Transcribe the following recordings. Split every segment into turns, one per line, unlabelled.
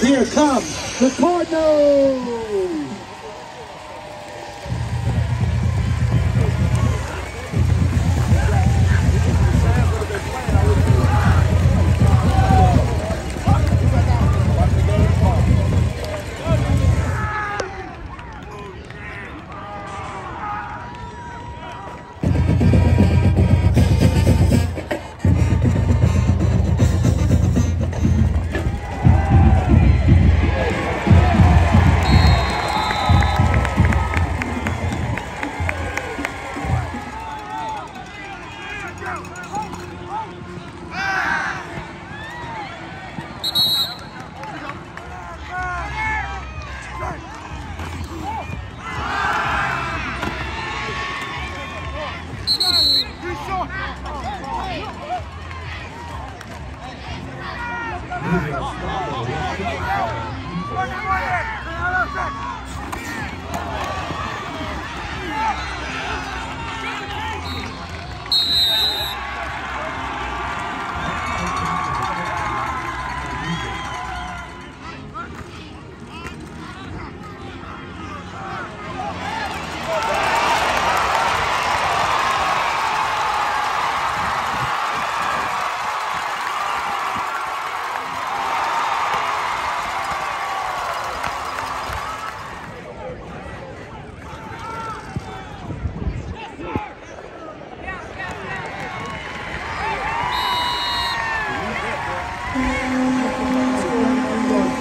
Here come the Cardinals.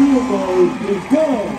Thibodaux is good.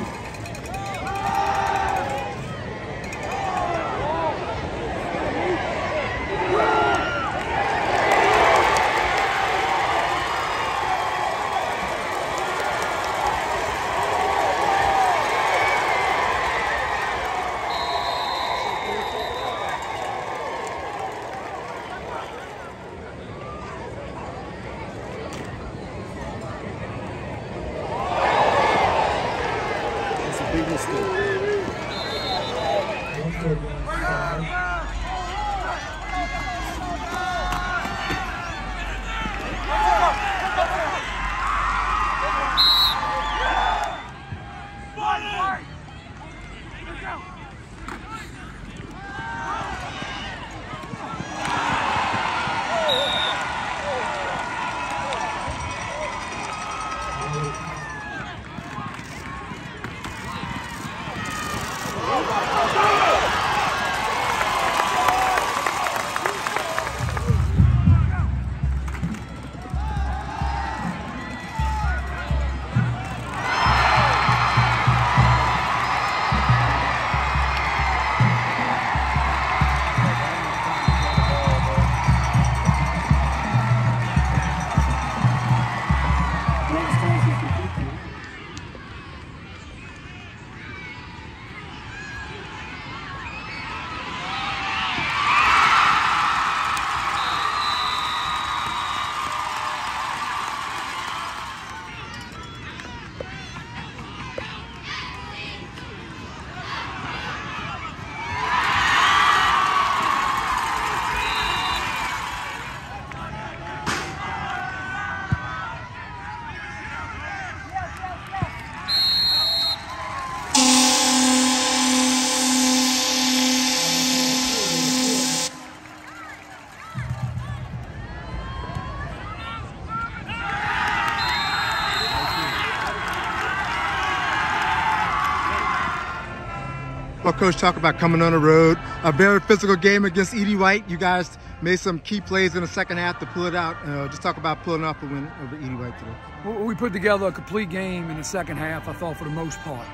Well, Coach, talk about coming on the road. A very physical game against Edie White. You guys made some key plays in the second half to pull it out. Just talk about pulling off the win over Edie White today.
Well, we put together a complete game in the second half, I thought, for the most part.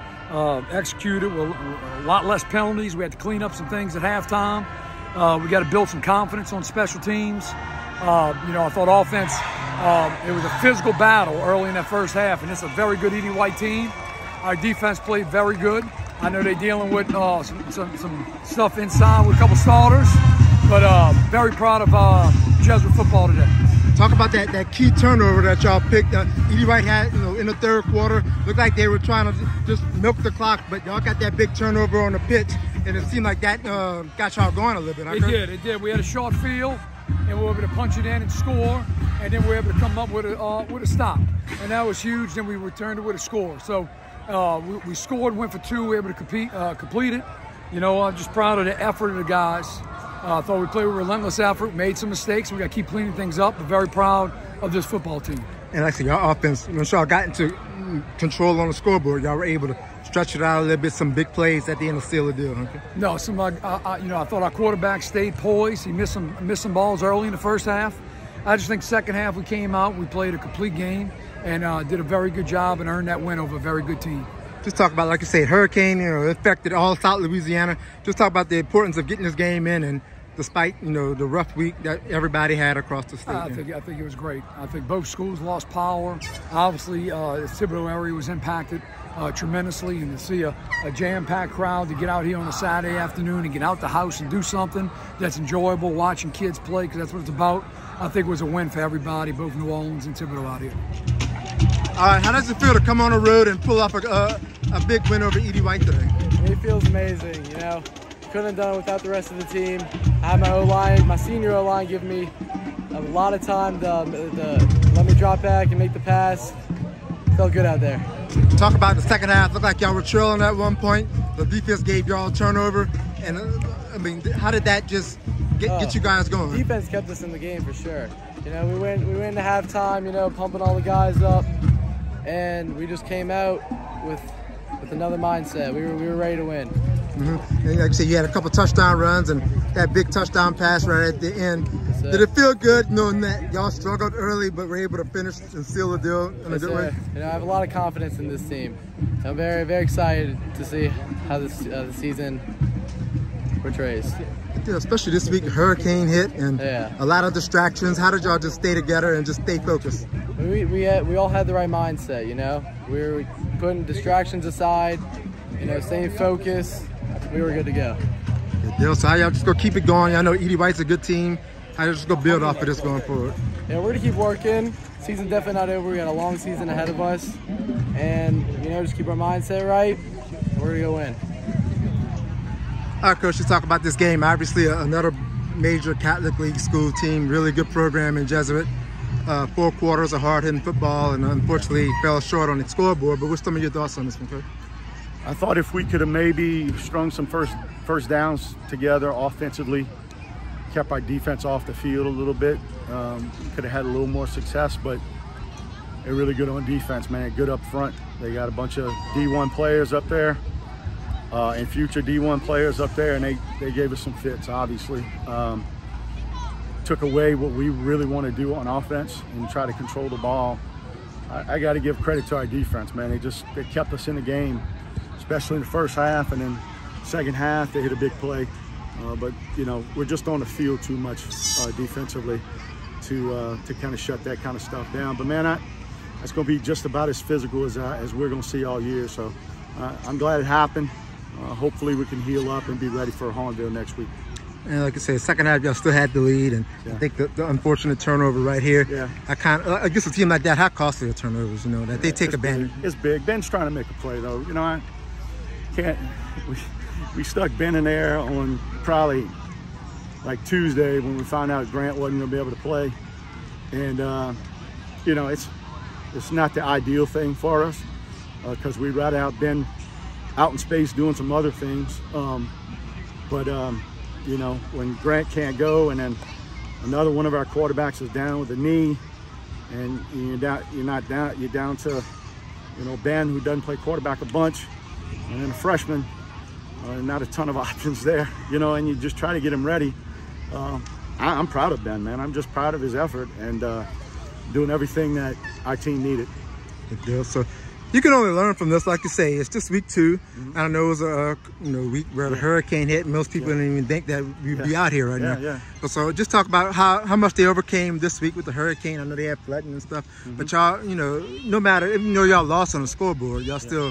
Executed with a lot less penalties. We had to clean up some things at halftime. We got to build some confidence on special teams. I thought offense, it was a physical battle early in that first half, and it's a very good Edie White team. Our defense played very good. I know they're dealing with some stuff inside with a couple starters, but very proud of Jesuit football today.
Talk about that key turnover that y'all picked. Edie White had, in the third quarter, looked like they were trying to just milk the clock, but y'all got that big turnover on the pitch, and it seemed like that got y'all going a little bit.
It did. We had a short field. and we were able to punch it in and score, and then we were able to come up with a stop, and that was huge. Then we returned it with a score. So we scored, went for 2, we were able to complete it. You know, I'm just proud of the effort of the guys. I thought we played with relentless effort, made some mistakes. We got to keep cleaning things up, but very proud of this football team.
And like I said, your offense, once y'all got into control on the scoreboard, y'all were able to stretch it out a little bit, some big plays at the end to seal the deal, huh? No,
I thought our quarterback stayed poised. He missed some balls early in the first half. I just think second half we came out, we played a complete game, and did a very good job and earned that win over a very good team.
Just talk about, like you said, hurricane, you know, affected all South Louisiana. Just talk about the importance of getting this game in, and despite, you know, the rough week that everybody had across the state.
I think it was great. I think both schools lost power. Obviously, the Thibodaux area was impacted tremendously, and to see a jam-packed crowd to get out here on a Saturday afternoon and get out the house and do something that's enjoyable, watching kids play, because that's what it's about, I think it was a win for everybody, both New Orleans and Thibodaux out here.
All right, how does it feel to come on the road and pull off a big win over Edie White today?
It feels amazing, you know. Couldn't have done it without the rest of the team. I had my O-line, my senior O-line, give me a lot of time to let me drop back and make the pass. Felt good out there.
Talk about the second half. Looked like y'all were trailing at one point. The defense gave y'all a turnover. And, I mean, how did that just get you guys going?
Defense kept us in the game for sure. You know, we went to halftime, you know, pumping all the guys up. And we just came out with another mindset. We were ready to win.
Mm-hmm. And like I said, you had a couple touchdown runs and that big touchdown pass right at the end. Did it feel good knowing that y'all struggled early but were able to finish and seal the deal in a good way?
You know, I have a lot of confidence in this team. I'm very, very excited to see how this the season portrays.
Yeah, especially this week, hurricane hit and a lot of distractions. How did y'all just stay together and just stay focused?
We all had the right mindset, you know. We were putting distractions aside, you know, staying focused. We were good to go.
Good deal. So how y'all just go keep it going? I know Edie White's a good team. How y'all just go build off of this going forward?
Yeah, we're gonna keep working. Season's definitely not over. We got a long season ahead of us, and you know, just keep our mindset right. We're gonna go win.
All right, Coach, let's talk about this game. Obviously, another major Catholic League school team, really good program in Jesuit. 4 quarters of hard-hitting football, and unfortunately fell short on the scoreboard. But what's some of your thoughts on this one, Coach?
I thought if we could have maybe strung some first downs together offensively, kept our defense off the field a little bit, could have had a little more success. But they're really good on defense, man. Good up front. They got a bunch of D1 players up there. And future D1 players up there, and they gave us some fits, obviously. Took away what we really want to do on offense and try to control the ball. I got to give credit to our defense, man. They kept us in the game, especially in the first half, and then second half they hit a big play. But you know, we're just on the field too much defensively to kind of shut that kind of stuff down. But man, that's going to be just about as physical as we're going to see all year. So I'm glad it happened. Hopefully we can heal up and be ready for Hornville next week.
And like I said, second half y'all still had the lead, and I think the unfortunate turnover right here. Yeah. I guess a team like that, how costly are turnovers? You know that they take advantage.
It's big. Ben's trying to make a play though. You know, I can't. We stuck Ben in there on probably like Tuesday when we found out Grant wasn't going to be able to play, and you know it's not the ideal thing for us because we'd rather have Ben out in space doing some other things. You know, when Grant can't go, and then another one of our quarterbacks is down with a knee, and you're down to, you know, Ben, who doesn't play quarterback a bunch, and then a freshman, not a ton of options there, you know, and you just try to get him ready. I'm proud of Ben, man. I'm just proud of his effort and doing everything that our team needed.
Good deal. So you can only learn from this, like you say. It's just week 2. I don't know, it was a week where the hurricane hit, and most people didn't even think that we'd be out here right now. But so just talk about how much they overcame this week with the hurricane. I know they had flooding and stuff, but y'all, you know, no matter, even though y'all lost on the scoreboard, y'all still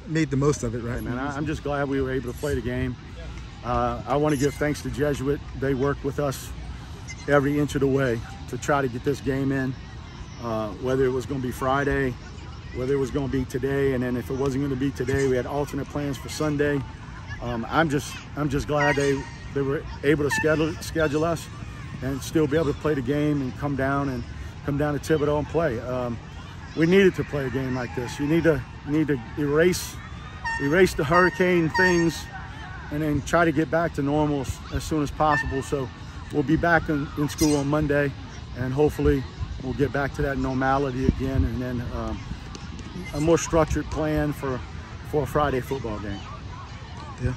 made the most of it, right?
Man, I'm just glad we were able to play the game. I want to give thanks to Jesuit. They worked with us every inch of the way to try to get this game in, whether it was going to be Friday, whether it was going to be today, and then if it wasn't going to be today, we had alternate plans for Sunday. I'm just glad they were able to schedule us, and still be able to play the game and come down to Thibodaux and play. We needed to play a game like this. You need to erase the hurricane things and then try to get back to normal as soon as possible. So we'll be back in school on Monday, and hopefully we'll get back to that normality again, and then a more structured plan for a Friday football game.
Yeah.